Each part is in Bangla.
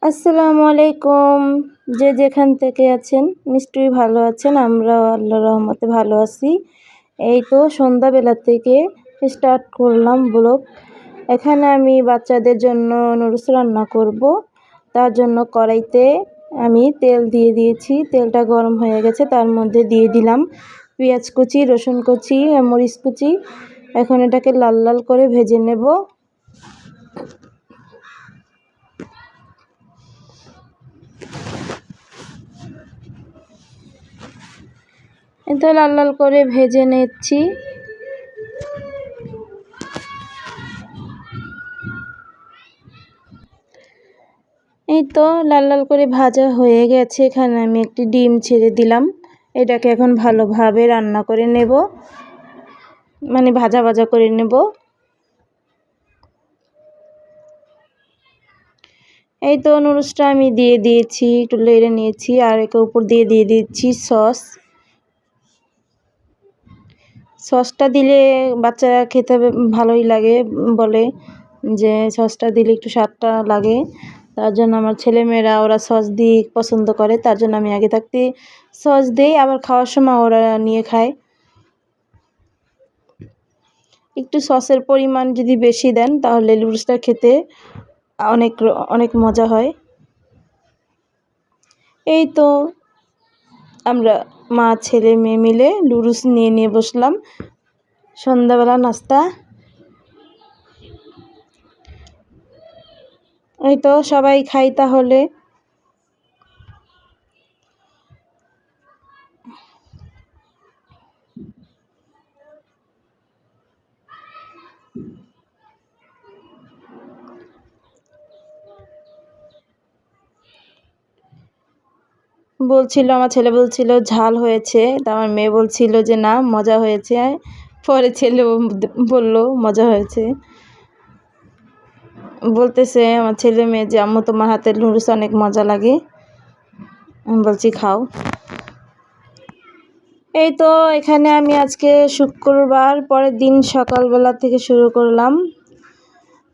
আসসালামু আলাইকুম। যে যেখান থেকে আছেন নিশ্চয়ই ভালো আছেন। আমরাও আল্লাহর রহমতে ভালো আছি। এই তো সন্ধ্যাবেলা থেকে স্টার্ট করলাম ব্লগ। এখানে আমি বাচ্চাদের জন্য নুডলস রান্না করব। তার জন্য কড়াইতে আমি তেল দিয়ে দিয়েছি। তেলটা গরম হয়ে গেছে, তার মধ্যে দিয়ে দিলাম পেঁয়াজ কুচি, রসুন কুচি, মরিচ কুচি। এখন এটাকে লাল লাল করে ভেজে নেব। এটা লাল লাল করে ভেজে নিচ্ছি। এই তো লাল লাল করে ভাজা হয়ে গেছে। এখানে আমি একটি ডিম ছেড়ে দিলাম। এটাকে এখন ভালোভাবে রান্না করে নেব, মানে ভাজা ভাজা করে নেব। এই তো নুডলসটা আমি দিয়ে দিয়েছি, একটু নেড়ে নিয়েছি, আর এর উপর দিয়ে দিচ্ছি সসটা দিলে বাচ্চারা খেতে ভালোই লাগে, বলে যে সসটা দিলে একটু স্বাদটা লাগে। তার জন্য আমার ছেলেমেয়েরা ওরা সস দিয়ে পছন্দ করে, তার জন্য আমি আগে থাকতে সস দিই, আবার খাওয়ার সময় ওরা নিয়ে খায়। একটু সসের পরিমাণ যদি বেশি দেন তাহলে নুডলসটা খেতে অনেক অনেক মজা হয়। এই তো আমরা মা ছেলে মেয়ে মিলে নুডলস নিয়ে বসলাম। সন্ধ্যাবেলা নাস্তা। এই তো সবাই খাই তাহলে। আমার ছেলে বলছিল ঝাল হয়েছে, তা আমার মেয়ে বলছিল যে না মজা হয়েছে। পরে ছেলে বলল মজা হয়েছে। বলতেছে আমার ছেলে মেয়ে যে আম্মু তোমার হাতের নুডলস অনেক মজা লাগে। আমি বলছি খাও। এই তো এখানে আমি আজকে শুক্রবার, পরের দিন সকালবেলা থেকে শুরু করলাম।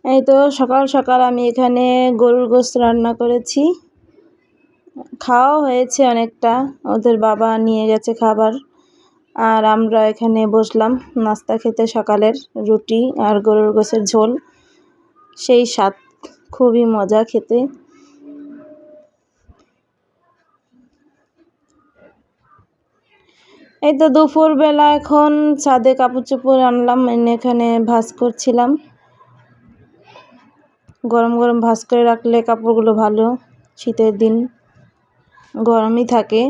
এই তো সকাল সকাল আমি এখানে গরুর গোশত রান্না করেছি। খাওয়া হয়েছে অনেকটা, ওদের বাবা নিয়ে গেছে খাবার, আর আমরা এখানে বসলাম নাস্তা খেতে। সকালের রুটি আর গরুর গোশতের ঝোল, সেই স্বাদ, খুবই মজা খেতে। এই তো দুপুরবেলা এখন ছাদে কাপড় চোপড় আনলাম, এখানে ভাঁজ করছিলাম। গরম গরম ভাঁজ করে রাখলে কাপড়গুলো ভালো, শীতের দিন গরমই থাকে।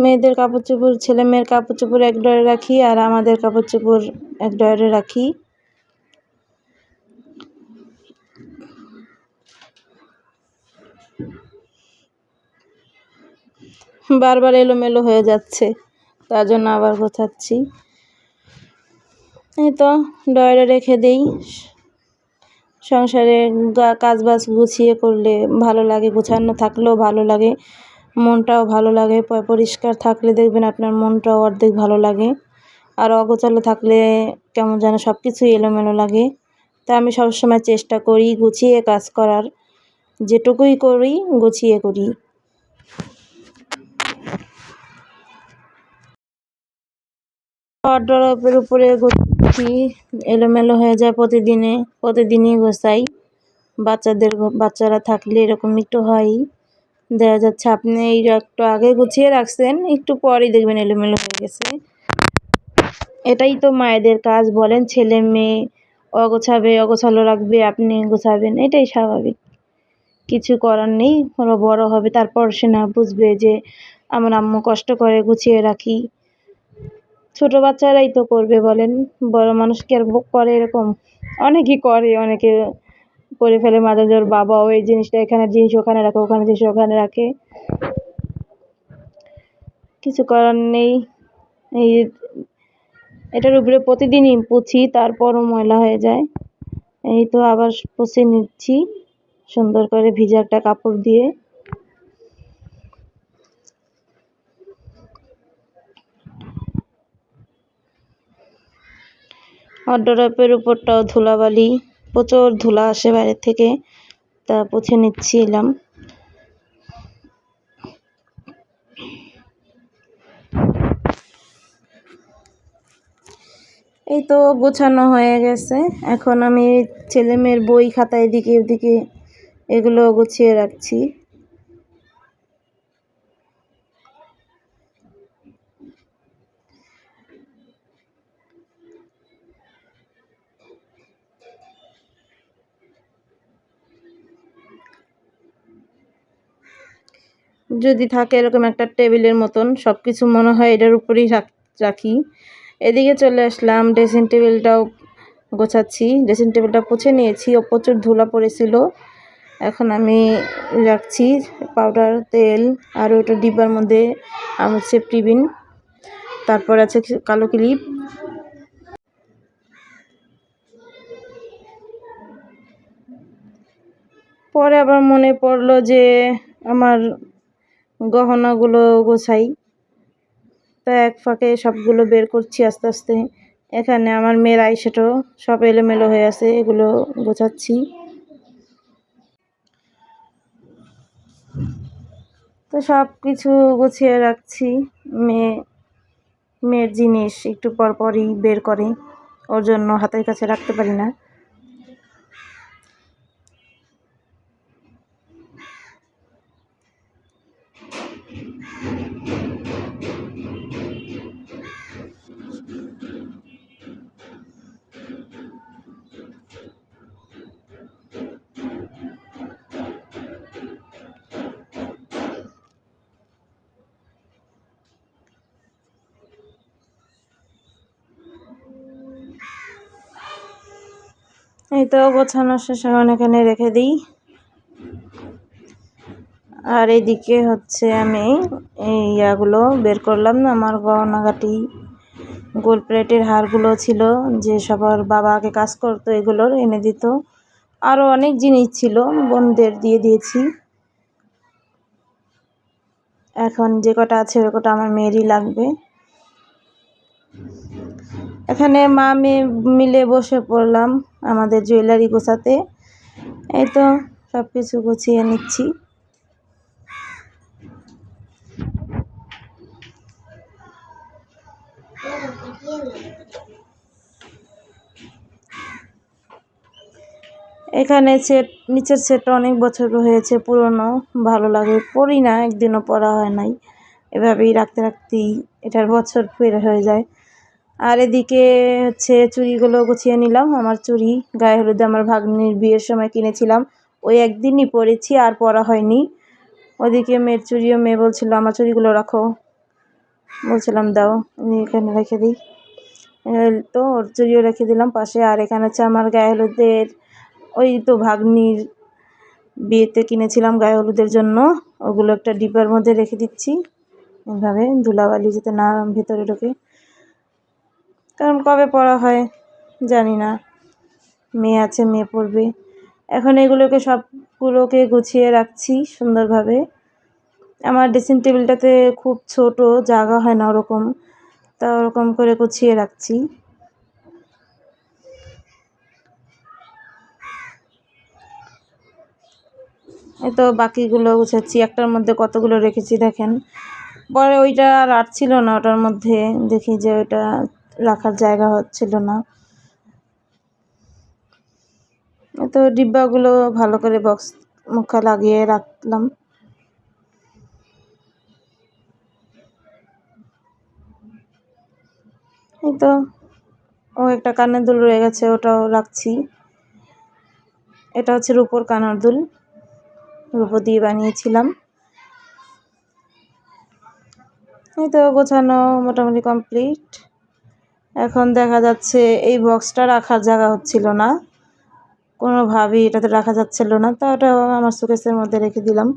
মেয়েদের কাপড় চোপড়, ছেলে মেয়ের কাপড় চোপড় এক ড্রয়ারে রাখি, আর আমাদের কাপড় চোপড় এক ড্রয়ারে রাখি। বারবার এলোমেলো হয়ে যাচ্ছে, তার জন্য আবার গোছাচ্ছি। এই তো ড্রয়ারে রেখে দিই। সংসারে কাজ বাজ গুছিয়ে করলে ভালো লাগে, গোছানো থাকলেও ভালো লাগে, মনটাও ভালো লাগে। পরিষ্কার থাকলে দেখবেন আপনার মনটাও অর্ধেক ভালো লাগে, আর অগোছালো থাকলে কেমন যেন সব কিছুই এলোমেলো লাগে। তা আমি সবসময় চেষ্টা করি গুছিয়ে কাজ করার, যেটুকুই করি গুছিয়ে করি। ওয়ারড্রবের উপরে গুছি, এলোমেলো হয়ে যায় প্রতিদিনই গোছাই। বাচ্চারা থাকলে এরকম একটু হয়ই। দেখা যাচ্ছে আপনি এই একটু আগে গুছিয়ে রাখছেন, একটু পরেই দেখবেন এলোমেলো হয়ে গেছে। এটাই তো মায়েদের কাজ, বলেন ছেলে মেয়ে অগোছালো রাখবে, আপনি গোছাবেন, এটাই স্বাভাবিক। কিছু করার নেই। ওরা বড় হবে, তারপর সে না বুঝবে যে আমার আম্মু কষ্ট করে গুছিয়ে রাখি। ছোট বাচ্চারাই তো করবে বলেন, বড় মানুষ কি আর করে এরকম? অনেকেই করে, অনেকে করে ফেলে মাঝে মাঝে। ওর বাবাও এই জিনিসটা, এখানে জিনিস ওখানে রাখে, ওখানে জিনিস ওখানে রাখে, কিছু করার নেই। এই এটার উপরে প্রতিদিনই পুছি, তারপরও ময়লা হয়ে যায়। এই তো আবার পুছে নিচ্ছি সুন্দর করে ভিজা একটা কাপড় দিয়ে। ওয়ারড্রোবের উপরটাও ধুলাবালি, প্রচুর ধুলা আসে বাইরে থেকে, তা পুছে নিচ্ছিলাম। এই তো গোছানো হয়ে গেছে। এখন আমি ছেলে মেয়ের বই খাতা এদিকে ওদিকে এগুলো গুছিয়ে রাখছি। যদি থাকে এরকম একটা টেবিলের মতন, সব কিছু মনে হয় এটার উপরেই রাখি। এদিকে চলে আসলাম, ড্রেসিং টেবিলটাও গোছাচ্ছি। ড্রেসিং টেবিলটা পুছে নিয়েছি, ও প্রচুর ধুলা পড়েছিল। এখন আমি রাখছি পাউডার, তেল, আর ওটা ডিব্বার মধ্যে আমার সেফটি বিন, তারপর আছে কালো ক্লিপ। পরে আবার মনে পড়লো যে আমার গহনাগুলো গোছাই, তা এক ফাঁকে সবগুলো বের করছি আস্তে আস্তে। এখানে আমার মেয়ের আইশ্যাডো সব এলোমেলো হয়ে আছে, এগুলো গোছাচ্ছি। তো সব কিছু গুছিয়ে রাখছি। মেয়ের জিনিস একটু পর পরই বের করে, ওর জন্য হাতের কাছে রাখতে পারি না। এই তো গোছানো শেষ, এখন এখানে রেখে দিই। আর এইদিকে হচ্ছে আমি এই ইয়াগুলো বের করলাম না, আমার গহনাগাটি, গোল্ড প্লেটের হারগুলো ছিল যে সবার বাবা আগে কাজ করতো, এগুলোর এনে দিত। আরও অনেক জিনিস ছিল, বোনদের দিয়ে দিয়েছি। এখন যে কটা আছে ওই কটা আমার মেয়েরই লাগবে। এখানে মা মেয়ে মিলে বসে পড়লাম আমাদের জুয়েলারি গোছাতে। এই তো সব কিছু গুছিয়ে নিচ্ছি। এখানে নিচের সেটটা অনেক বছর হয়েছে, পুরনো, ভালো লাগে, পরি না, একদিনও পরা হয় নাই। এভাবেই রাখতে রাখতেই এটার বছর বের হয়ে যায়। আর এদিকে হচ্ছে চুড়িগুলো গুছিয়ে নিলাম। আমার চুড়ি গায়ে হলুদে আমার ভাগ্নির বিয়ের সময় কিনেছিলাম, ওই একদিনই পরেছি, আর পরা হয়নি। ওদিকে মেয়ের চুড়িও মেয়ে বলছিল আমার চুড়িগুলো রাখো, বলছিলাম দাও, এখানে রেখে দিই। তো ওর চুড়িও রেখে দিলাম পাশে। আর এখানে হচ্ছে আমার গায়ে হলুদের, ওই তো ভাগ্নির বিয়েতে কিনেছিলাম গায়ে হলুদের জন্য, ওগুলো একটা ডিব্বার মধ্যে রেখে দিচ্ছি, এভাবে ধুলাবালি যাতে না ভেতরে ঢোকে, কারণ কবে পড়া হয় জানি না, মেয়ে আছে, মেয়ে পড়বে। এখন এগুলোকে সবগুলোকে গুছিয়ে রাখছি সুন্দরভাবে। আমার ড্রেসিং টেবিলটাতে খুব ছোট, জায়গা হয় না ওরকম, তা ওরকম করে গুছিয়ে রাখছি। এই তো বাকিগুলো গুছাচ্ছি, একটার মধ্যে কতগুলো রেখেছি দেখেন। পরে ওইটা আর ছিল না, ওটার মধ্যে দেখি যে ওইটা রাখার জায়গা হচ্ছিল না। তো ডিব্বাগুলো ভালো করে বক্স মুখা লাগিয়ে রাখলাম। এই তো ও একটা কানের দুল রয়ে গেছে, ওটাও রাখছি। এটা হচ্ছে রূপোর কানের দুল, রূপো দিয়ে বানিয়েছিলাম। এই তো গোছানো মোটামুটি কমপ্লিট। এখন দেখা যাচ্ছে এই বক্সটা রাখার জায়গা হচ্ছিল না, কোনোভাবেই এটাতে রাখা যাচ্ছিল না, তা ওটা আমার শোকেসের মধ্যে রেখে দিলাম।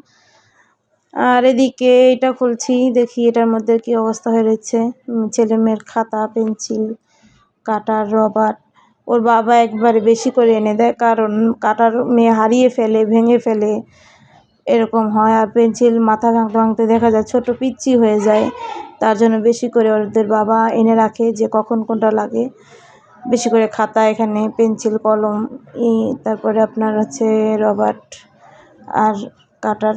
আর এদিকে এটা খুলছি, দেখি এটার মধ্যে কি অবস্থা হয়ে রয়েছে। ছেলে মেয়ের খাতা, পেন্সিল, কাটার, রবার। ওর বাবা একবারে বেশি করে এনে দেয়, কারণ কাটার মেয়ে হারিয়ে ফেলে, ভেঙে ফেলে, এরকম হয়। আর পেন্সিল মাথা ভাঙতে ভাঙতে দেখা যায় ছোট পিচ্চি হয়ে যায়, তার জন্য বেশি করে ওদের বাবা এনে রাখে যে কখন কোনটা লাগে। বেশি করে খাতা, এখানে পেন্সিল, কলম, তারপরে আপনার হচ্ছে রবার আর কাটার।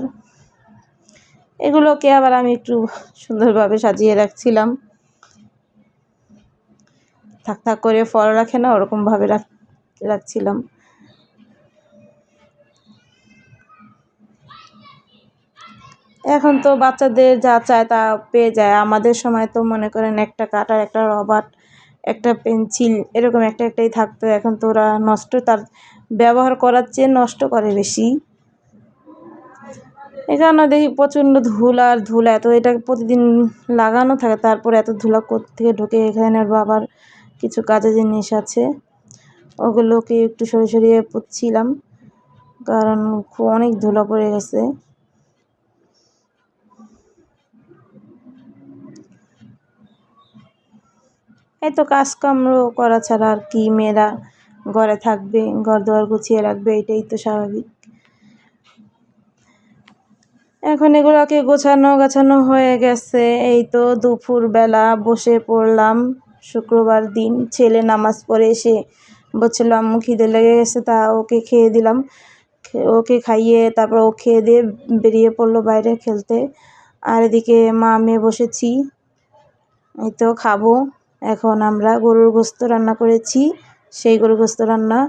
এগুলোকে আবার আমি একটু সুন্দরভাবে সাজিয়ে রাখছিলাম, থাক থাক করে ফল রাখে না, ওরকমভাবে রাখছিলাম। এখন তো বাচ্চাদের যা চায় তা পেয়ে যায়। আমাদের সময় তো মনে করেন একটা কাটার, একটা রবার, একটা পেন্সিল, এরকম একটাই থাকতো। এখন তো ওরা তার ব্যবহার করার চেয়ে নষ্ট করে বেশি। এখানে দেখি প্রচণ্ড ধুলা, এত এটা প্রতিদিন লাগানো থাকে, তারপরে এত ধুলা কোত্থেকে ঢুকে। এখানে বাবার কিছু কাজের জিনিস আছে, ওগুলোকে একটু সরিয়ে পুচ্ছিলাম, কারণ অনেক ধুলা পড়ে গেছে। এই তো কাজকর্ম করা ছাড়া আর কি, মেয়েরা ঘরে থাকবে, ঘর দুয়ার গুছিয়ে রাখবে, এটাই তো স্বাভাবিক। এখন এগুলোকে গাছানো হয়ে গেছে। এই তো দুপুরবেলা বসে পড়লাম, শুক্রবার দিন। ছেলে নামাজ পড়ে এসে বলছিল আম্মু খিদে লেগে গেছে, তা ওকে খেয়ে দিলাম। ওকে খাইয়ে তারপর ও খেয়ে দিয়ে বেরিয়ে পড়লো বাইরে খেলতে। আর এদিকে মা মেয়ে বসেছি, এই তো খাবো। এখন আমরা গরুর গোস্ত রান্না করেছি, সেই গরুর গোস্ত রান্না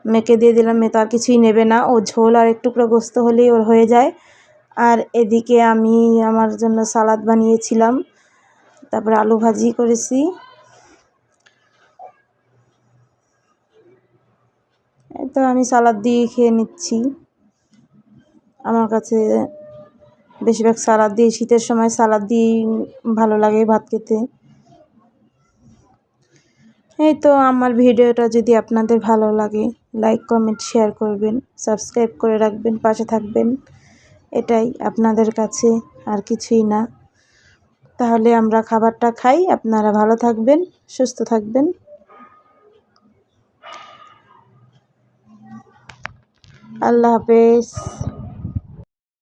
মেয়েকে দিয়ে দিলাম। মেয়ে তো আর কিছুই নেবে না, ও ঝোল আর একটু করে গোস্ত হলেই ওর হয়ে যায়। আর এদিকে আমি আমার জন্য সালাদ বানিয়েছিলাম, তারপরে আলু ভাজি করেছি। এই তো আমি সালাদ দিয়ে খেয়ে নিচ্ছি। আমার কাছে বেশিরভাগ সালাদ দিয়ে, শীতের সময় সালাদ দিয়েই ভালো লাগে ভাত খেতে। এই তো আমার ভিডিওটা যদি আপনাদের ভালো লাগে, লাইক কমেন্ট শেয়ার করবেন, সাবস্ক্রাইব করে রাখবেন, পাশে থাকবেন, এটাই আপনাদের কাছে, আর কিছুই না। তাহলে আমরা খাবারটা খাই, আপনারা ভালো থাকবেন, সুস্থ থাকবেন। আল্লাহ হাফেজ।